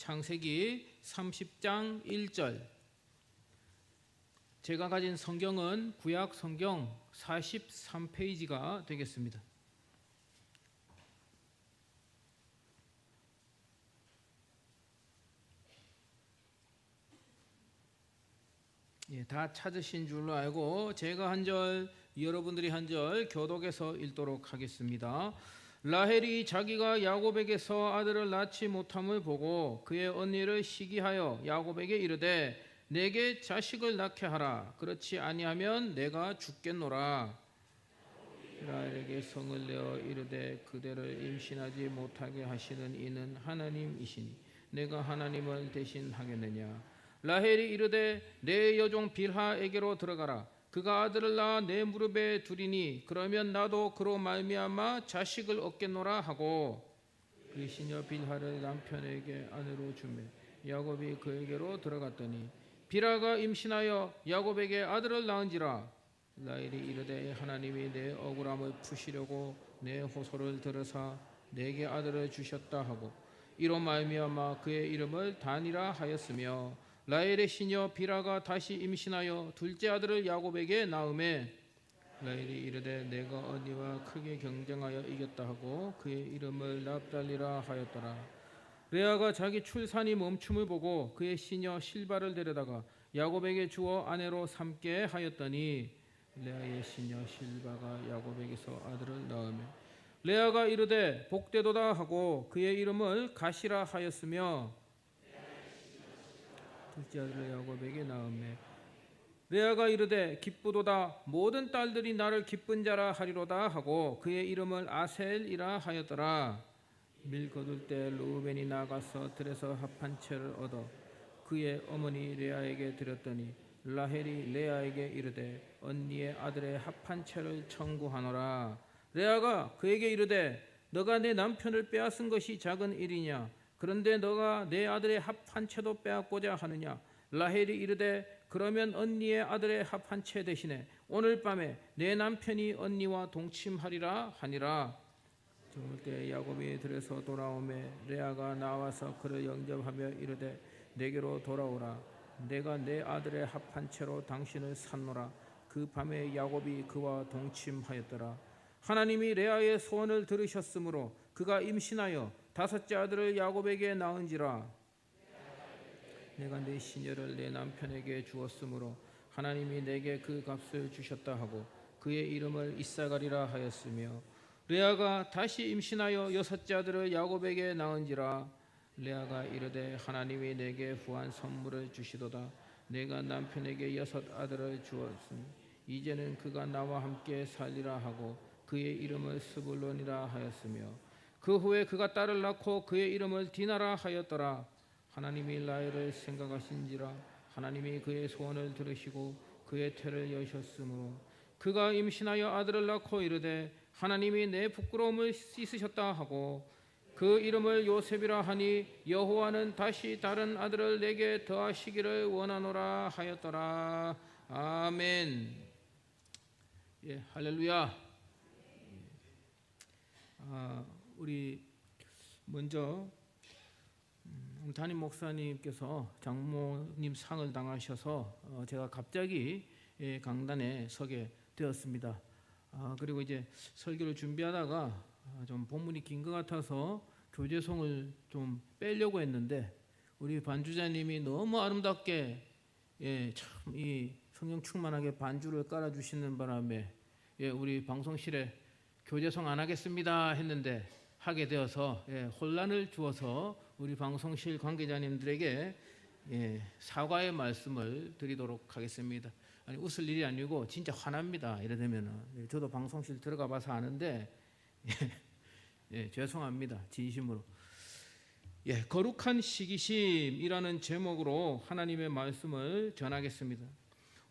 창세기 30장 1절. 제가 가진 성경은 구약 성경 43페이지가 되겠습니다. 다 찾으신 줄로 알고 제가 한 절, 여러분들이 한 절 교독해서 읽도록 하겠습니다. 라헬이 자기가 야곱에게서 아들을 낳지 못함을 보고 그의 언니를 시기하여 야곱에게 이르되 내게 자식을 낳게 하라. 그렇지 아니하면 내가 죽겠노라. 라헬에게 성을 내어 이르되 그대를 임신하지 못하게 하시는 이는 하나님이시니 내가 하나님을 대신하겠느냐. 라헬이 이르되 내 여종 빌하에게로 들어가라. 그가 아들을 낳아 내 무릎에 두리니 그러면 나도 그로 말미암아 자식을 얻겠노라 하고 그 시녀 빌하를 남편에게 아내로 주매 야곱이 그에게로 들어갔더니 빌하가 임신하여 야곱에게 아들을 낳은지라. 라헬이 이르되 하나님이 내 억울함을 푸시려고 내 호소를 들으사 내게 아들을 주셨다 하고 이로 말미암아 그의 이름을 단이라 하였으며 라헬의 시녀 빌하가 다시 임신하여 둘째 아들을 야곱에게 낳음에 라헬이 이르되 내가 언니와 크게 경쟁하여 이겼다 하고 그의 이름을 납달리라 하였더라. 레아가 자기 출산이 멈춤을 보고 그의 시녀 실바를 데려다가 야곱에게 주어 아내로 삼게 하였더니 레아의 시녀 실바가 야곱에게서 아들을 낳으며 레아가 이르되 복되도다 하고 그의 이름을 가시라 하였으며 둘째 아들을 야곱에게 낳음에 레아가 이르되 기쁘도다 모든 딸들이 나를 기쁜 자라 하리로다 하고 그의 이름을 아셀이라 하였더라. 밀 거둘 때 르우벤이 나가서 들에서 합한 채를 얻어 그의 어머니 레아에게 드렸더니 라헬이 레아에게 이르되 언니의 아들의 합한 채를 청구하노라. 레아가 그에게 이르되 너가 내 남편을 빼앗은 것이 작은 일이냐. 그런데 너가 내 아들의 합한 채도 빼앗고자 하느냐. 라헬이 이르되 그러면 언니의 아들의 합한 채 대신에 오늘 밤에 내 남편이 언니와 동침하리라 하니라. 저물 때 야곱이 들에서 돌아오매 레아가 나와서 그를 영접하며 이르되 내게로 돌아오라. 내가 내 아들의 합한 채로 당신을 샀노라. 그 밤에 야곱이 그와 동침하였더라. 하나님이 레아의 소원을 들으셨으므로 그가 임신하여 다섯째 아들을 야곱에게 낳은지라. 내가 내 시녀를 내 남편에게 주었으므로 하나님이 내게 그 값을 주셨다 하고 그의 이름을 이사가리라 하였으며 레아가 다시 임신하여 여섯째 아들을 야곱에게 낳은지라. 레아가 이르되 하나님이 내게 후한 선물을 주시도다. 내가 남편에게 여섯 아들을 주었으니 이제는 그가 나와 함께 살리라 하고 그의 이름을 스불론이라 하였으며 그 후에 그가 딸을 낳고 그의 이름을 디나라 하였더라. 하나님이 라헬을 생각하신지라. 하나님이 그의 소원을 들으시고 그의 태를 여셨으므로 그가 임신하여 아들을 낳고 이르되 하나님이 내 부끄러움을 씻으셨다 하고 그 이름을 요셉이라 하니 여호와는 다시 다른 아들을 내게 더하시기를 원하노라 하였더라. 아멘. 할렐루야. 우리 먼저 담임 목사님께서 장모님 상을 당하셔서 제가 갑자기 강단에 서게 되었습니다. 그리고 이제 설교를 준비하다가 좀 본문이 긴 것 같아서 교제송을 좀 빼려고 했는데 우리 반주자님이 너무 아름답게 참 이 성령 충만하게 반주를 깔아주시는 바람에 우리 방송실에 교제송 안 하겠습니다 했는데 하게 되어서 혼란을 주어서 우리 방송실 관계자님들에게 사과의 말씀을 드리도록 하겠습니다. 아니 웃을 일이 아니고 진짜 화납니다. 이래 되면은 저도 방송실 들어가 봐서 아는데 죄송합니다. 진심으로. 거룩한 시기심이라는 제목으로 하나님의 말씀을 전하겠습니다.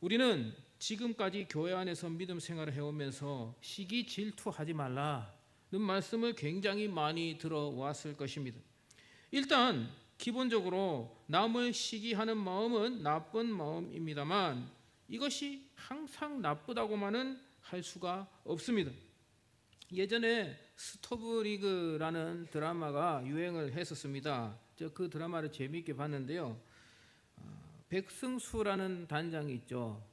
우리는 지금까지 교회 안에서 믿음 생활을 해오면서 시기 질투하지 말라는 말씀을 굉장히 많이 들어왔을 것입니다. 일단 기본적으로 남을 시기하는 마음은 나쁜 마음입니다만 이것이 항상 나쁘다고만은 할 수가 없습니다. 예전에 스토브리그라는 드라마가 유행을 했었습니다. 저 그 드라마를 재미있게 봤는데요. 백승수라는 단장이 있죠.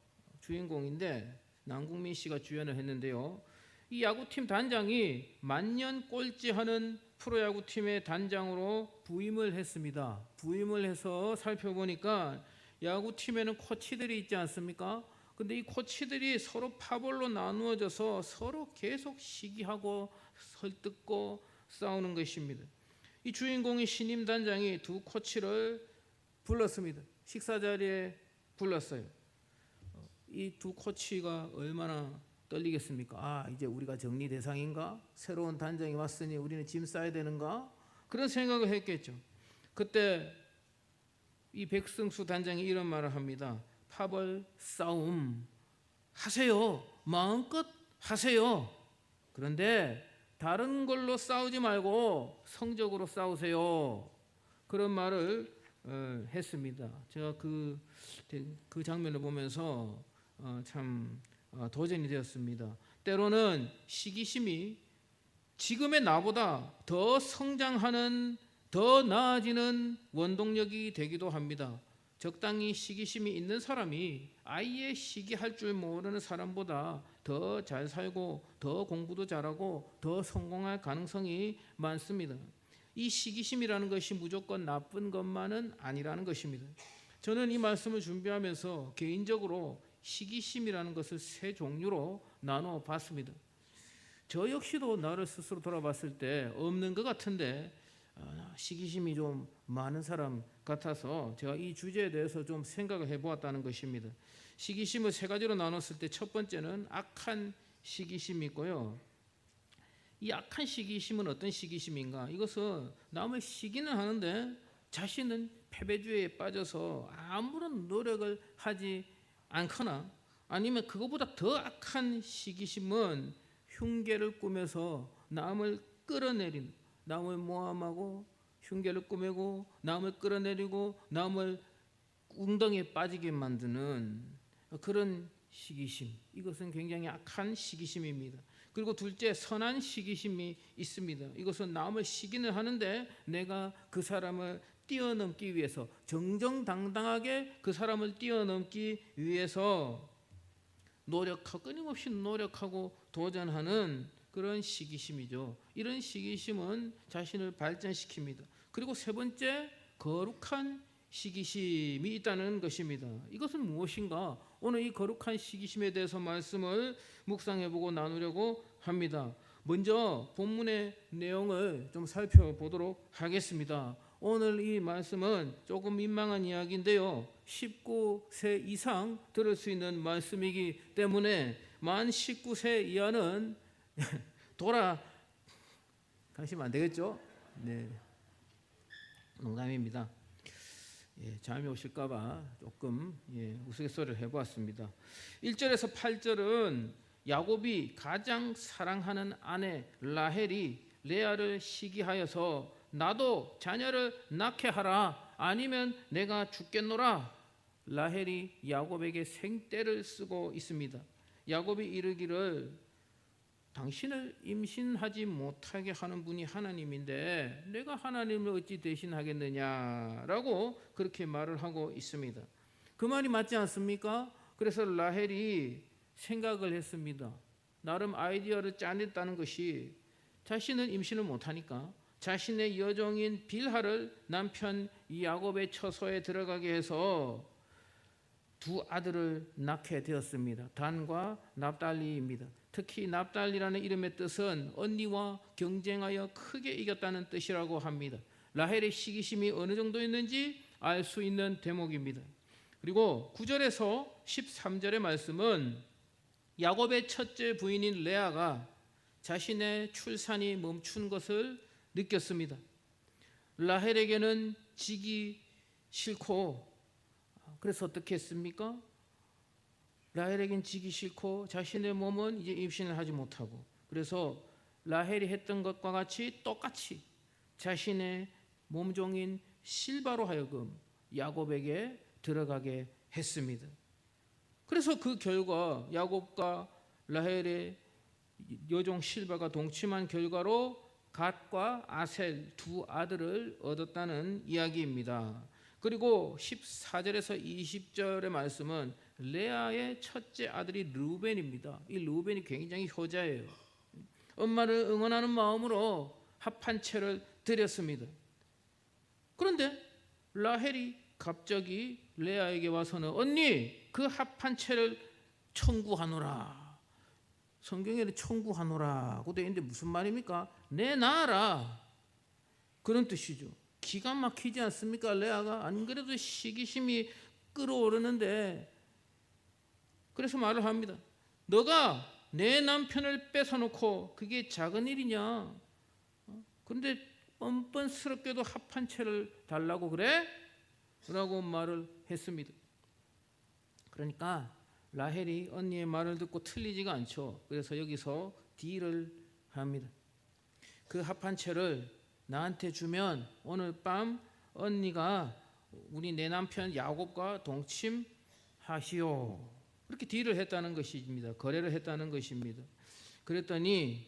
주인공인데 남궁민 씨가 주연을 했는데요. 이 야구팀 단장이 만년 꼴찌하는 프로야구팀의 단장으로 부임을 했습니다. 부임을 해서 살펴보니까 야구팀에는 코치들이 있지 않습니까? 근데 이 코치들이 서로 파벌로 나누어져서 서로 계속 시기하고 설득고 싸우는 것입니다. 이 주인공의 신임 단장이 두 코치를 불렀습니다. 식사 자리에 불렀어요. 이 두 코치가 얼마나 떨리겠습니까? 이제 우리가 정리 대상인가? 새로운 단장이 왔으니 우리는 짐 싸야 되는가? 그런 생각을 했겠죠. 그때 이 백승수 단장이 이런 말을 합니다. 파벌 싸움 하세요. 마음껏 하세요. 그런데 다른 걸로 싸우지 말고 성적으로 싸우세요. 그런 말을 했습니다. 제가 그 장면을 보면서 참 도전이 되었습니다. 때로는 시기심이 지금의 나보다 더 성장하는, 더 나아지는 원동력이 되기도 합니다. 적당히 시기심이 있는 사람이 아예 시기할 줄 모르는 사람보다 더 잘 살고 더 공부도 잘하고 더 성공할 가능성이 많습니다. 이 시기심이라는 것이 무조건 나쁜 것만은 아니라는 것입니다. 저는 이 말씀을 준비하면서 개인적으로 시기심이라는 것을 세 종류로 나눠 봤습니다. 저 역시도 나를 스스로 돌아봤을 때 없는 것 같은데 시기심이 좀 많은 사람 같아서 제가 이 주제에 대해서 좀 생각을 해보았다는 것입니다. 시기심을 세 가지로 나눴을 때 첫 번째는 악한 시기심이 있고요. 이 악한 시기심은 어떤 시기심인가? 이것은 남을 시기는 하는데 자신은 패배주의에 빠져서 아무런 노력을 하지 않거나, 아니면 그것보다 더 악한 시기심은 흉계를 꾸며서 남을 끌어내리는, 남을 모함하고 흉계를 꾸미고 남을 끌어내리고 남을 웅덩이에 빠지게 만드는 그런 시기심, 이것은 굉장히 악한 시기심입니다. 그리고 둘째, 선한 시기심이 있습니다. 이것은 남을 시기는 하는데 내가 그 사람을 뛰어넘기 위해서, 정정당당하게 그 사람을 뛰어넘기 위해서 끊임없이 노력하고 도전하는 그런 시기심이죠. 이런 시기심은 자신을 발전시킵니다. 그리고 세 번째, 거룩한 시기심이 있다는 것입니다. 이것은 무엇인가? 오늘 이 거룩한 시기심에 대해서 말씀을 묵상해보고 나누려고 합니다. 먼저 본문의 내용을 좀 살펴보도록 하겠습니다. 오늘 이 말씀은 조금 민망한 이야기인데요, 19세 이상 들을 수 있는 말씀이기 때문에 만 19세 이하는 돌아가시면 안 되겠죠? 네, 농담입니다. 잠이 오실까봐 조금 우스갯소리를 해보았습니다. 1절에서 8절은 야곱이 가장 사랑하는 아내 라헬이 레아를 시기하여서 나도 자녀를 낳게 하라, 아니면 내가 죽겠노라. 라헬이 야곱에게 생떼를 쓰고 있습니다. 야곱이 이르기를 당신을 임신하지 못하게 하는 분이 하나님인데 내가 하나님을 어찌 대신하겠느냐라고 그렇게 말을 하고 있습니다. 그 말이 맞지 않습니까? 그래서 라헬이 생각을 했습니다. 나름 아이디어를 짜냈다는 것이, 자신은 임신을 못하니까 자신의 여종인 빌하를 남편 야곱의 처소에 들어가게 해서 두 아들을 낳게 되었습니다. 단과 납달리입니다. 특히 납달리라는 이름의 뜻은 언니와 경쟁하여 크게 이겼다는 뜻이라고 합니다. 라헬의 시기심이 어느 정도였는지 알 수 있는 대목입니다. 그리고 9절에서 13절의 말씀은 야곱의 첫째 부인인 레아가 자신의 출산이 멈춘 것을 느꼈습니다. 라헬에게는 지기 싫고, 그래서 어떻게 했습니까? 라헬에겐 지기 싫고 자신의 몸은 이제 임신을 하지 못하고, 그래서 라헬이 했던 것과 똑같이 자신의 몸종인 실바로 하여금 야곱에게 들어가게 했습니다. 그래서 그 결과 야곱과 라헬의 여종 실바가 동침한 결과로 갓과 아셀 두 아들을 얻었다는 이야기입니다. 그리고 14절에서 20절의 말씀은 레아의 첫째 아들이 르우벤입니다. 이 르우벤이 굉장히 효자예요. 엄마를 응원하는 마음으로 합 한 채를 드렸습니다. 그런데 라헬이 갑자기 레아에게 와서는 언니 그 합 한 채를 청구하노라. 성경에는 청구하노라고 되어 있는데 무슨 말입니까? 내놔라 그런 뜻이죠. 기가 막히지 않습니까? 레아가 안 그래도 시기심이 끌어오르는데 그래서 말을 합니다. 너가 내 남편을 뺏어놓고 그게 작은 일이냐? 그런데 뻔뻔스럽게도 합 한 채를 달라고 그래? 라고 말을 했습니다. 그러니까 라헬이 언니의 말을 듣고 틀리지가 않죠. 그래서 여기서 딜을 합니다. 그 합 한 채를 나한테 주면 오늘 밤 언니가 우리 내 남편 야곱과 동침하시오. 그렇게 딜을 했다는 것입니다. 거래를 했다는 것입니다. 그랬더니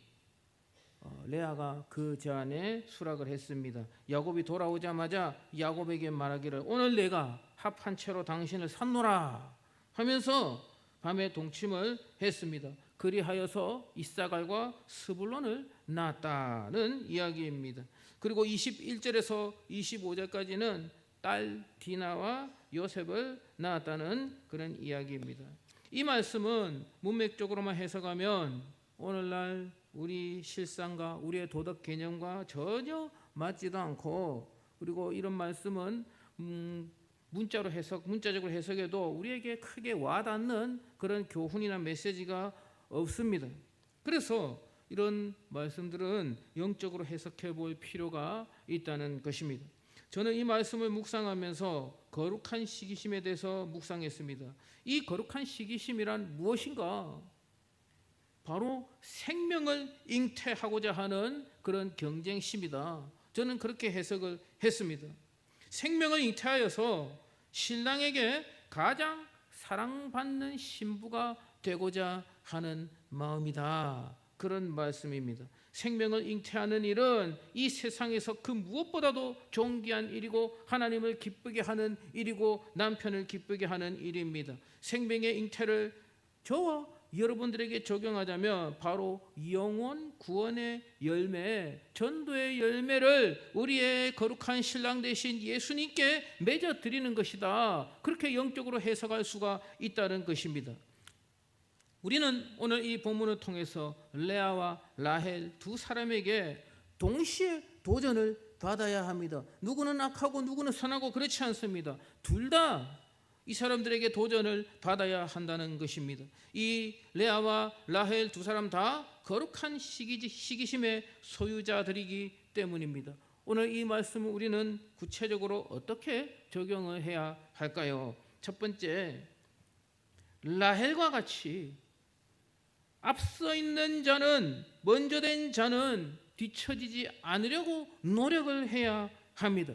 레아가 그 제안에 수락을 했습니다. 야곱이 돌아오자마자 야곱에게 말하기를 오늘 내가 합 한 채로 당신을 샀노라 하면서 밤에 동침을 했습니다. 그리하여서 이사갈과 스불론을 낳았다는 이야기입니다. 그리고 21절에서 25절까지는 딸 디나와 요셉을 낳았다는 그런 이야기입니다. 이 말씀은 문맥적으로만 해석하면 오늘날 우리 실상과 우리의 도덕 개념과 전혀 맞지도 않고, 그리고 이런 말씀은 문자적으로 해석해도 우리에게 크게 와닿는 그런 교훈이나 메시지가 없습니다. 그래서 이런 말씀들은 영적으로 해석해 볼 필요가 있다는 것입니다. 저는 이 말씀을 묵상하면서 거룩한 시기심에 대해서 묵상했습니다. 이 거룩한 시기심이란 무엇인가? 바로 생명을 잉태하고자 하는 그런 경쟁심이다. 저는 그렇게 해석을 했습니다. 생명을 잉태하여서 신랑에게 가장 사랑받는 신부가 되고자 하는 마음이다. 그런 말씀입니다. 생명을 잉태하는 일은 이 세상에서 그 무엇보다도 존귀한 일이고 하나님을 기쁘게 하는 일이고 남편을 기쁘게 하는 일입니다. 생명의 잉태를 저와 여러분들에게 적용하자면 바로 영혼 구원의 열매, 전도의 열매를 우리의 거룩한 신랑 되신 예수님께 맺어 드리는 것이다. 그렇게 영적으로 해석할 수가 있다는 것입니다. 우리는 오늘 이 본문을 통해서 레아와 라헬 두 사람에게 동시에 도전을 받아야 합니다. 누구는 악하고 누구는 선하고 그렇지 않습니다. 둘 다 이 사람들에게 도전을 받아야 한다는 것입니다. 이 레아와 라헬 두 사람 다 거룩한 시기심의 소유자들이기 때문입니다. 오늘 이 말씀을 우리는 구체적으로 어떻게 적용을 해야 할까요? 첫 번째, 라헬과 같이 앞서 있는 자는, 먼저 된 자는 뒤처지지 않으려고 노력을 해야 합니다.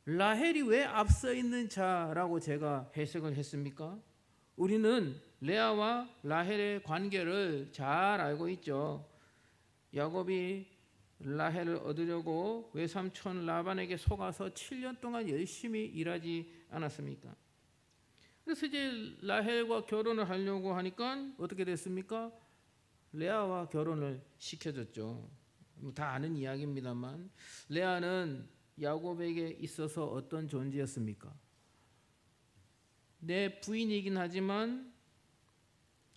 라헬이 왜 앞서 있는 자라고 제가 해석을 했습니까? 우리는 레아와 라헬의 관계를 잘 알고 있죠. 야곱이 라헬을 얻으려고 외삼촌 라반에게 속아서 7년 동안 열심히 일하지 않았습니까? 그래서 이제 라헬과 결혼을 하려고 하니까 어떻게 됐습니까? 레아와 결혼을 시켜줬죠. 다 아는 이야기입니다만, 레아는 야곱에게 있어서 어떤 존재였습니까? 내 부인이긴 하지만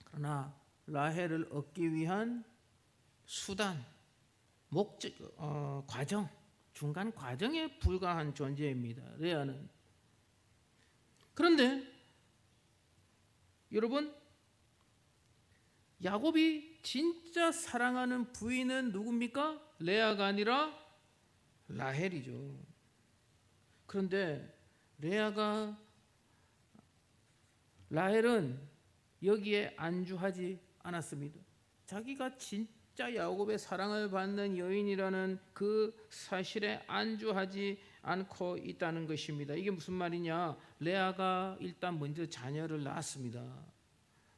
그러나 라헬을 얻기 위한 수단, 목적, 과정, 중간 과정에 불과한 존재입니다. 레아는. 그런데 여러분, 야곱이 진짜 사랑하는 부인은 누굽니까? 레아가 아니라 라헬이죠. 그런데 라헬은 여기에 안주하지 않았습니다. 자기가 진짜 야곱의 사랑을 받는 여인이라는 그 사실에 안주하지 않고 있다는 것입니다. 이게 무슨 말이냐? 레아가 일단 먼저 자녀를 낳았습니다.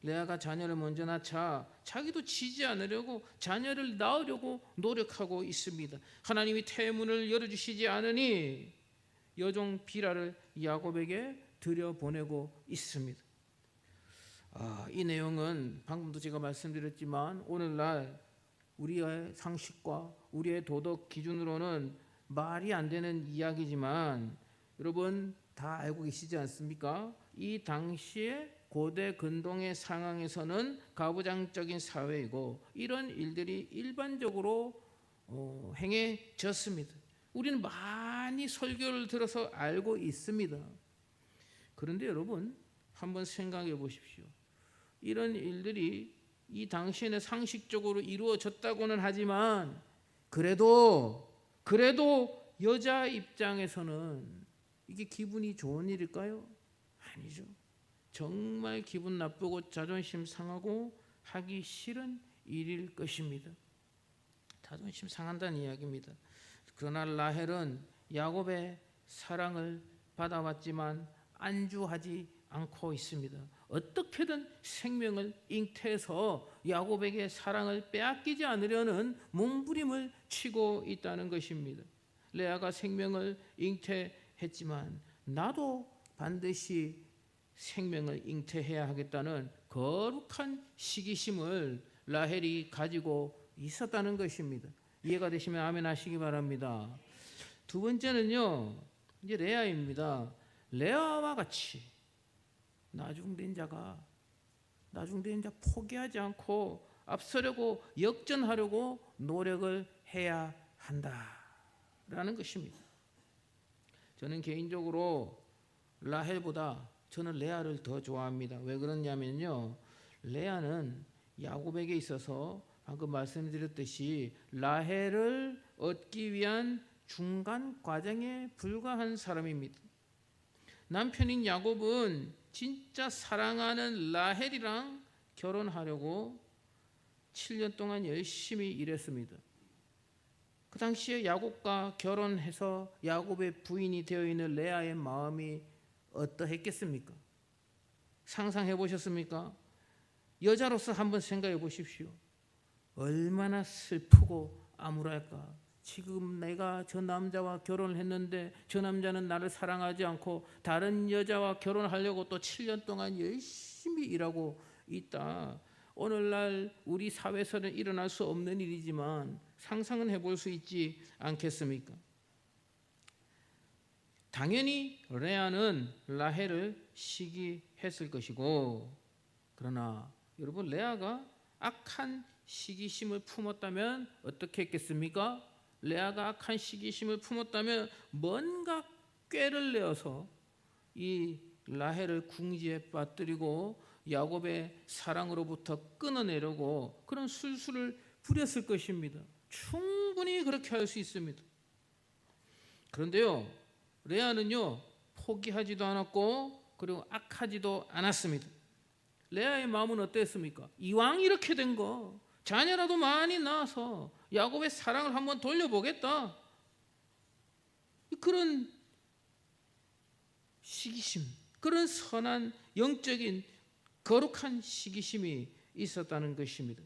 레아가 자녀를 먼저 낳자 자기도 지지 않으려고 자녀를 낳으려고 노력하고 있습니다. 하나님이 태문을 열어주시지 않으니 여종 빌하를 야곱에게 들여보내고 있습니다. 이 내용은 방금도 제가 말씀드렸지만 오늘날 우리의 상식과 우리의 도덕 기준으로는 말이 안 되는 이야기지만 여러분 다 알고 계시지 않습니까? 이 당시에 고대 근동의 상황에서는 가부장적인 사회이고 이런 일들이 일반적으로 행해졌습니다. 우리는 많이 설교를 들어서 알고 있습니다. 그런데 여러분 한번 생각해 보십시오. 이런 일들이 이 당시에는 상식적으로 이루어졌다고는 하지만 그래도 여자 입장에서는 이게 기분이 좋은 일일까요? 아니죠. 정말 기분 나쁘고 자존심 상하고 하기 싫은 일일 것입니다. 자존심 상한다는 이야기입니다. 그러나 라헬은 야곱의 사랑을 받아왔지만 안주하지 않고 있습니다. 어떻게든 생명을 잉태해서 야곱에게 사랑을 빼앗기지 않으려는 몸부림을 치고 있다는 것입니다. 레아가 생명을 잉태했지만 나도 반드시 생명을 잉태해야 하겠다는 거룩한 시기심을 라헬이 가지고 있었다는 것입니다. 이해가 되시면 아멘 하시기 바랍니다. 두 번째는요, 이제 레아입니다. 레아와 같이 나중된 자 포기하지 않고 앞서려고 역전하려고 노력을 해야 한다라는 것입니다. 저는 개인적으로 라헬보다 저는 레아를 더 좋아합니다. 왜 그러냐면요, 레아는 야곱에게 있어서 방금 말씀드렸듯이 라헬을 얻기 위한 중간 과정에 불과한 사람입니다. 남편인 야곱은 진짜 사랑하는 라헬이랑 결혼하려고 7년 동안 열심히 일했습니다. 그 당시에 야곱과 결혼해서 야곱의 부인이 되어 있는 레아의 마음이 어떠했겠습니까? 상상해 보셨습니까? 여자로서 한번 생각해 보십시오. 얼마나 슬프고 암울할까. 지금 내가 저 남자와 결혼을 했는데 저 남자는 나를 사랑하지 않고 다른 여자와 결혼하려고 또 7년 동안 열심히 일하고 있다. 오늘날 우리 사회에서는 일어날 수 없는 일이지만 상상은 해볼 수 있지 않겠습니까? 당연히 레아는 라헬을 시기했을 것이고, 그러나 여러분 레아가 악한 시기심을 품었다면 어떻게 했겠습니까? 레아가 악한 시기심을 품었다면 뭔가 꾀를 내어서 이 라헬을 궁지에 빠뜨리고 야곱의 사랑으로부터 끊어내려고 그런 술수를 부렸을 것입니다. 충분히 그렇게 할 수 있습니다. 그런데요, 레아는요 포기하지도 않았고 그리고 악하지도 않았습니다. 레아의 마음은 어땠습니까? 이왕 이렇게 된 거 자녀라도 많이 낳아서 야곱의 사랑을 한번 돌려보겠다. 그런 시기심, 그런 선한 영적인 거룩한 시기심이 있었다는 것입니다.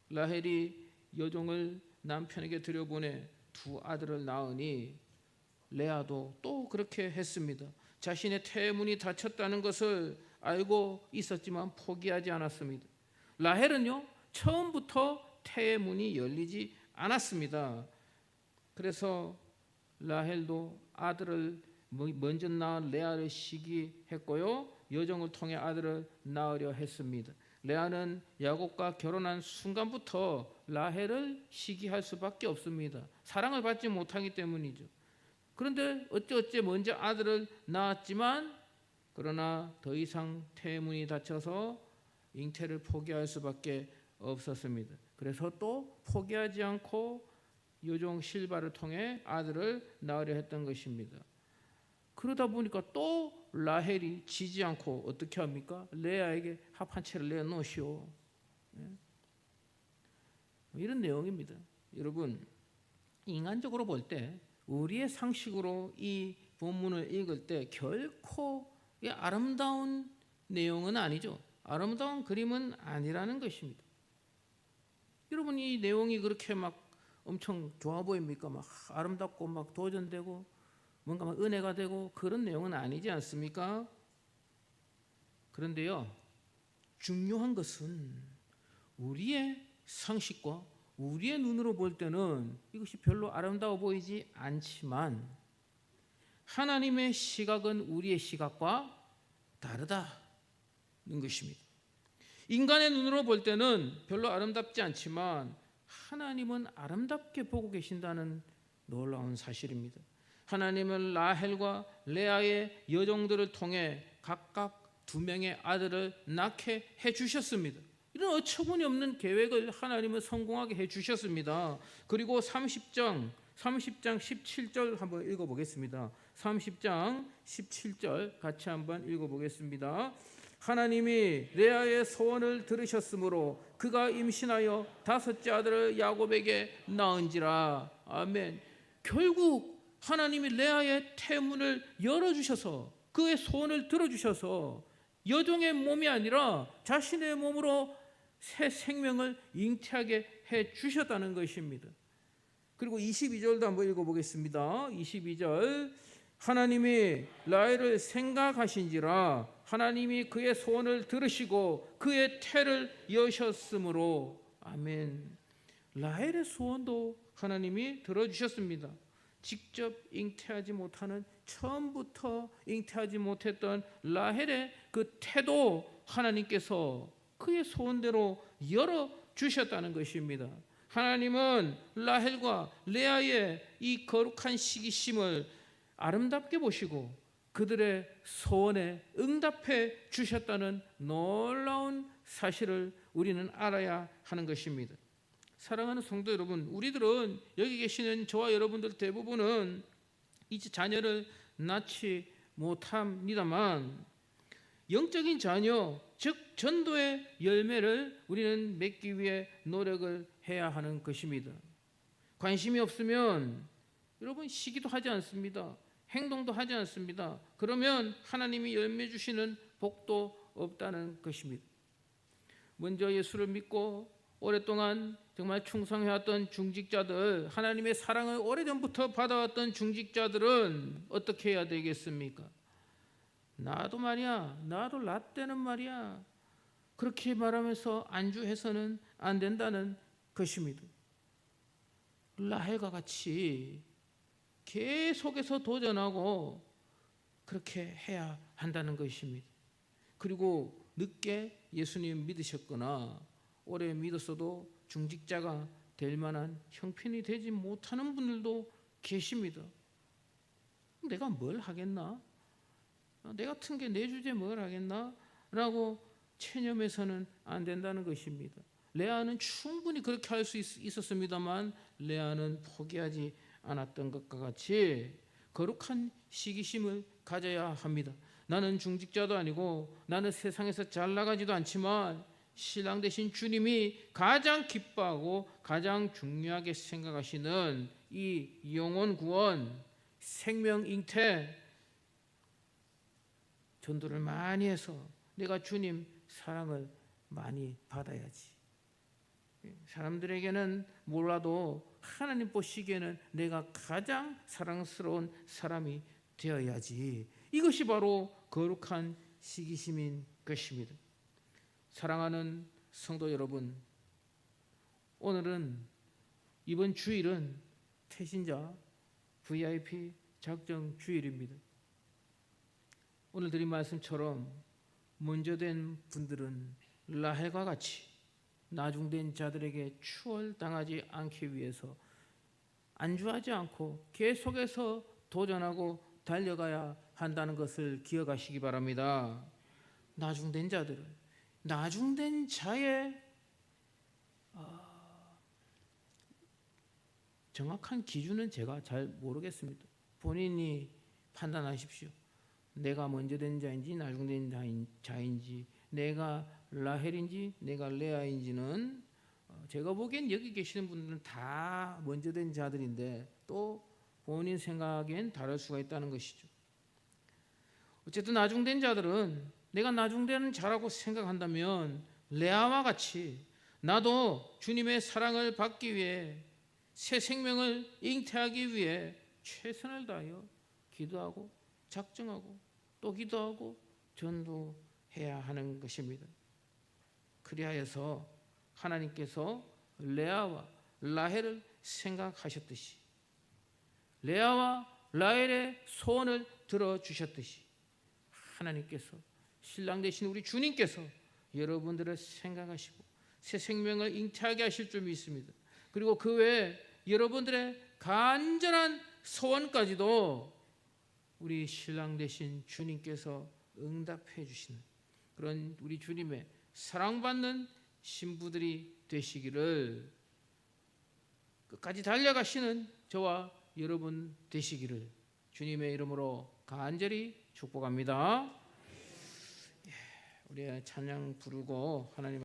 라헬이 여종을 남편에게 들여보내 두 아들을 낳으니 레아도 또 그렇게 했습니다. 자신의 태문이 닫혔다는 것을 알고 있었지만 포기하지 않았습니다. 라헬은요 처음부터 태의 문이 열리지 않았습니다. 그래서 라헬도 아들을 먼저 낳은 레아를 시기했고요, 여종을 통해 아들을 낳으려 했습니다. 레아는 야곱과 결혼한 순간부터 라헬을 시기할 수밖에 없습니다. 사랑을 받지 못하기 때문이죠. 그런데 어째 먼저 아들을 낳았지만 그러나 더 이상 태문이 닫혀서 잉태를 포기할 수밖에 없었습니다. 그래서 또 포기하지 않고 여종 실바를 통해 아들을 낳으려 했던 것입니다. 그러다 보니까 또 라헬이 지지 않고 어떻게 합니까? 레아에게 합한 채를 내놓으시오. 이런 내용입니다. 여러분, 인간적으로 볼 때 우리의 상식으로 이 본문을 읽을 때 결코 아름다운 내용은 아니죠. 아름다운 그림은 아니라는 것입니다. 여러분, 이 내용이 그렇게 막 엄청 좋아 보입니까? 막 아름답고 막 도전되고 뭔가 막 은혜가 되고 그런 내용은 아니지 않습니까? 그런데요, 중요한 것은 우리의 상식과 우리의 눈으로 볼 때는 이것이 별로 아름다워 보이지 않지만 하나님의 시각은 우리의 시각과 다르다는 것입니다. 인간의 눈으로 볼 때는 별로 아름답지 않지만 하나님은 아름답게 보고 계신다는 놀라운 사실입니다. 하나님은 라헬과 레아의 여종들을 통해 각각 2명의 아들을 낳게 해주셨습니다. 이런 어처구니 없는 계획을 하나님은 성공하게 해주셨습니다. 그리고 30장 17절 한번 읽어보겠습니다. 30장 17절 같이 한번 읽어보겠습니다. 하나님이 레아의 소원을 들으셨으므로 그가 임신하여 5째 아들을 야곱에게 낳은지라. 아멘. 결국 하나님이 레아의 태문을 열어주셔서 그의 소원을 들어주셔서 여종의 몸이 아니라 자신의 몸으로 새 생명을 잉태하게 해주셨다는 것입니다. 그리고 22절도 한번 읽어보겠습니다. 22절 하나님이 라헬을 생각하신지라 하나님이 그의 소원을 들으시고 그의 태를 여셨으므로. 아멘. 라헬의 소원도 하나님이 들어주셨습니다. 직접 잉태하지 못하는, 처음부터 잉태하지 못했던 라헬의 그 태도 하나님께서 그의 소원대로 열어주셨다는 것입니다. 하나님은 라헬과 레아의 이 거룩한 시기심을 아름답게 보시고 그들의 소원에 응답해 주셨다는 놀라운 사실을 우리는 알아야 하는 것입니다. 사랑하는 성도 여러분, 우리들은 여기 계시는 저와 여러분들 대부분은 이제 자녀를 낳지 못합니다만 영적인 자녀, 즉 전도의 열매를 우리는 맺기 위해 노력을 해야 하는 것입니다. 관심이 없으면 여러분 시기도 하지 않습니다. 행동도 하지 않습니다. 그러면 하나님이 열매 주시는 복도 없다는 것입니다. 먼저 예수를 믿고 오랫동안 정말 충성해왔던 중직자들, 하나님의 사랑을 오래전부터 받아왔던 중직자들은 어떻게 해야 되겠습니까? 나도 말이야, 나도 라떼는 말이야, 그렇게 말하면서 안주해서는 안 된다는 것입니다. 라헬과 같이 계속해서 도전하고 그렇게 해야 한다는 것입니다. 그리고 늦게 예수님 믿으셨거나 오래 믿었어도 중직자가 될 만한 형편이 되지 못하는 분들도 계십니다. 내가 뭘 하겠나? 내 같은 게 내 주제에 뭘 하겠나? 라고 체념해서는 안 된다는 것입니다. 레아는 충분히 그렇게 할 수 있었습니다만 레아는 포기하지 않았던 것과 같이 거룩한 시기심을 가져야 합니다. 나는 중직자도 아니고 나는 세상에서 잘 나가지도 않지만 신랑 되신 주님이 가장 기뻐하고 가장 중요하게 생각하시는 이 영혼 구원, 생명 잉태, 전도를 많이 해서 내가 주님 사랑을 많이 받아야지. 사람들에게는 몰라도 하나님 보시기에는 내가 가장 사랑스러운 사람이 되어야지. 이것이 바로 거룩한 시기심인 것입니다. 사랑하는 성도 여러분, 오늘은 이번 주일은 태신자 VIP 작정 주일입니다. 오늘 드린 말씀처럼 먼저 된 분들은 라헬과 같이 나중된 자들에게 추월당하지 않기 위해서 안주하지 않고 계속해서 도전하고 달려가야 한다는 것을 기억하시기 바랍니다. 나중된 자들은 나중된 자의 정확한 기준은 제가 잘 모르겠습니다. 본인이 판단하십시오. 내가 먼저 된 자인지 나중된 자인지, 내가 라헬인지 내가 레아인지는 제가 보기엔 여기 계시는 분들은 다 먼저 된 자들인데 또 본인 생각엔 다를 수가 있다는 것이죠. 어쨌든 나중된 자들은 내가 나중되는 자라고 생각한다면 레아와 같이 나도 주님의 사랑을 받기 위해 새 생명을 잉태하기 위해 최선을 다하여 기도하고 작정하고 또 기도하고 전도해야 하는 것입니다. 그리하여서 하나님께서 레아와 라헬을 생각하셨듯이 레아와 라헬의 소원을 들어주셨듯이 하나님께서 신랑 되신 우리 주님께서 여러분들을 생각하시고 새 생명을 잉태하게 하실 줄 믿습니다. 그리고 그 외에 여러분들의 간절한 소원까지도 우리 신랑 되신 주님께서 응답해 주시는 그런 우리 주님의 사랑받는 신부들이 되시기를, 끝까지 달려가시는 저와 여러분 되시기를 주님의 이름으로 간절히 축복합니다. 우리 찬양 부르고 하나님